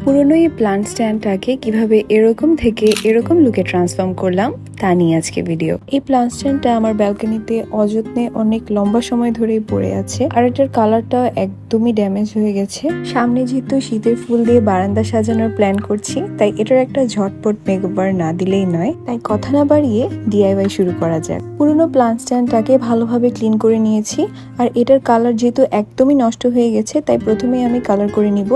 পুরনো এই প্লান্ট স্ট্যান্ডটাকে কিভাবে এরকম থেকে এরকম লুকে ট্রান্সফর্ম করলাম তা নিয়ে আজকে ভিডিও। এই প্লান্ট স্ট্যান্ডটা আমার ব্যালকনিতে অযত্নে অনেক লম্বা সময় ধরেই পড়ে আছে, আর এটার কালারটা একদমই ড্যামেজ হয়ে গেছে। সামনে যেহেতু শীতের ফুল দিয়ে বারান্দা সাজানোর প্ল্যান করছি, তাই এটার একটা ঝটপট মেকওভার না দিলেই নয়। তাই কথা না বাড়িয়ে ডিআইওয়াই শুরু করা যাক। পুরনো প্লান্ট স্ট্যান্ডটাকে ভালোভাবে ক্লিন করে নিয়েছি, আর এটার কালার যেহেতু একদমই নষ্ট হয়ে গেছে, তাই প্রথমেই আমি কালার করে নিব।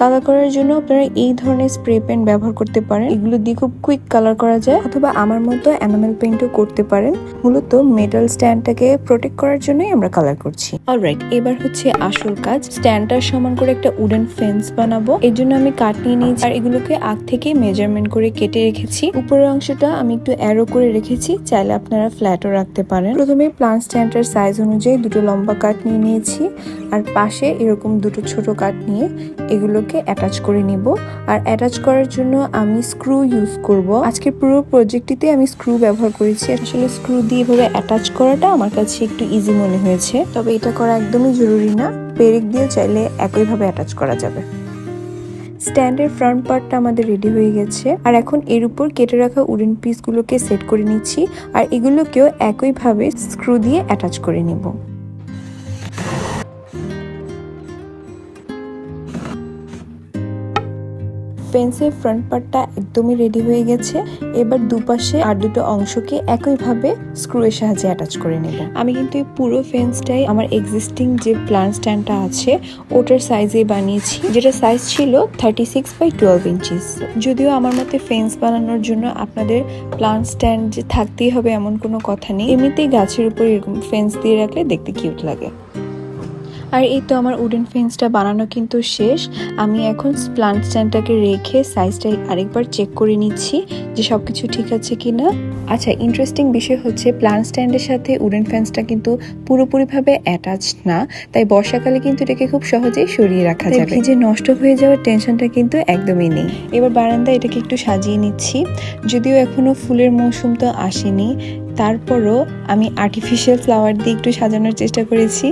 কালার করার জন্য আপনারা এই ধরনের স্প্রে পেন ব্যবহার করতে পারেন, এগুলো দিয়ে খুব কুইক কালার করা যায়, অথবা আমার মতো এনামেল পেইন্টও করতে পারেন। মূলত মেটাল স্ট্যান্ডটাকে প্রোটেক্ট করার জন্যই আমরা কালার করছি। অলরাইট, এবার হচ্ছে আসল কাজ। স্ট্যান্ডটার সমান করে একটা উডেন ফেন্স বানাবো। এর জন্য আমি কাঠ নিয়ে নিয়েছি, আর এগুলোকে আগ থেকে মেজারমেন্ট করে কেটে রেখেছি। উপরের অংশটা আমি একটু অ্যারো করে রেখেছি, চাইলে আপনারা ফ্ল্যাটও রাখতে পারেন। প্রথমে প্লান্ট স্ট্যান্ডটার সাইজ অনুযায়ী দুটো লম্বা কাঠ নিয়ে নিয়েছি, আর পাশে এরকম দুটো ছোট কাঠ নিয়ে এগুলোকে অ্যাটাচ করে নিব। আর অ্যাটাচ করার জন্য আমি স্ক্রু ইউজ করব। আজকের পুরো প্রজেক্টটিতে আমি স্ক্রু ব্যবহার করেছি। আসলে স্ক্রু দিয়ে এভাবে অ্যাটাচ করাটা আমার কাছে একটু ইজি মনে হয়েছে, তবে এটা করা একদমই জরুরি না, পেরেক দিয়ে চাইলে একইভাবে অ্যাটাচ করা যাবে। স্ট্যান্ডের ফ্রন্ট পার্টটা আমাদের রেডি হয়ে গেছে, আর এখন এর উপর কেটে রাখা উডেন পিসগুলোকে সেট করে নিচ্ছি, আর এগুলোকেও একইভাবে স্ক্রু দিয়ে অ্যাটাচ করে নিব। ফেন্সের ফ্রন্ট পার্টটা একদমই রেডি হয়ে গেছে। এবার দুপাশে আর দুটো অংশকে একইভাবে স্ক্রু এর সাহায্যে অ্যাটাচ করে নেব। আমি কিন্তু এই পুরো ফেন্সটাই আমার এক্সিস্টিং যে প্লান্ট স্ট্যান্ডটা আছে ওটার সাইজে বানিয়েছি, যেটা সাইজ ছিল 36x12 ইঞ্চিস। যদিও আমার মতে ফেন্স বানানোর জন্য আপনাদের প্লান্ট স্ট্যান্ড যে থাকতেই হবে এমন কোনো কথা নেই, এমনিতেই গাছের উপর এরকম ফেন্স দিয়ে রাখলে দেখতে কিউট লাগে। আর এই তো আমার উডেন ফেন্সটা বানানো কিন্তু শেষ। আমি এখন প্লান্ট স্ট্যান্ডটাকে রেখে সাইজটা আরেকবার চেক করে নিচ্ছি যে সবকিছু ঠিক আছে কিনা। আচ্ছা, ইন্টারেস্টিং বিষয় হচ্ছে প্লান্ট স্ট্যান্ডের সাথে উডেন ফেন্সটা কিন্তু পুরোপুরিভাবে অ্যাটাচ না, তাই বর্ষাকালে কিন্তু এটাকে খুব সহজেই সরিয়ে রাখা যাবে। যে নষ্ট হয়ে যাওয়ার টেনশনটা কিন্তু একদমই নেই। এবার বারান্দায় এটাকে একটু সাজিয়ে নিচ্ছি। যদিও এখনো ফুলের মৌসুম তো আসেনি, তারপরও আমি আর্টিফিশিয়াল ফ্লাওয়ার দিয়ে একটু সাজানোর চেষ্টা করেছি,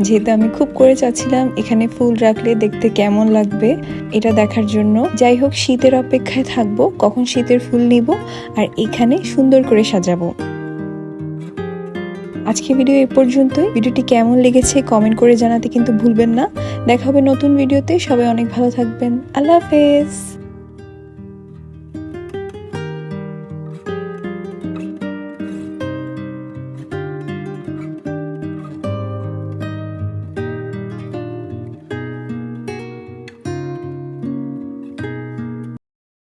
যেহেতু আমি খুব করে চাচ্ছিলাম এখানে ফুল রাখলে দেখতে কেমন লাগবে এটা দেখার জন্য। যাই হোক, শীতের অপেক্ষায় থাকবো কখন শীতের ফুল নিব আর এখানে সুন্দর করে সাজাবো। আজকে ভিডিও এ পর্যন্তই। ভিডিওটি কেমন লেগেছে কমেন্ট করে জানাতে কিন্তু ভুলবেন না। দেখা হবে নতুন ভিডিওতে। সবাই অনেক ভালো থাকবেন। আল্লাহ হাফেজ।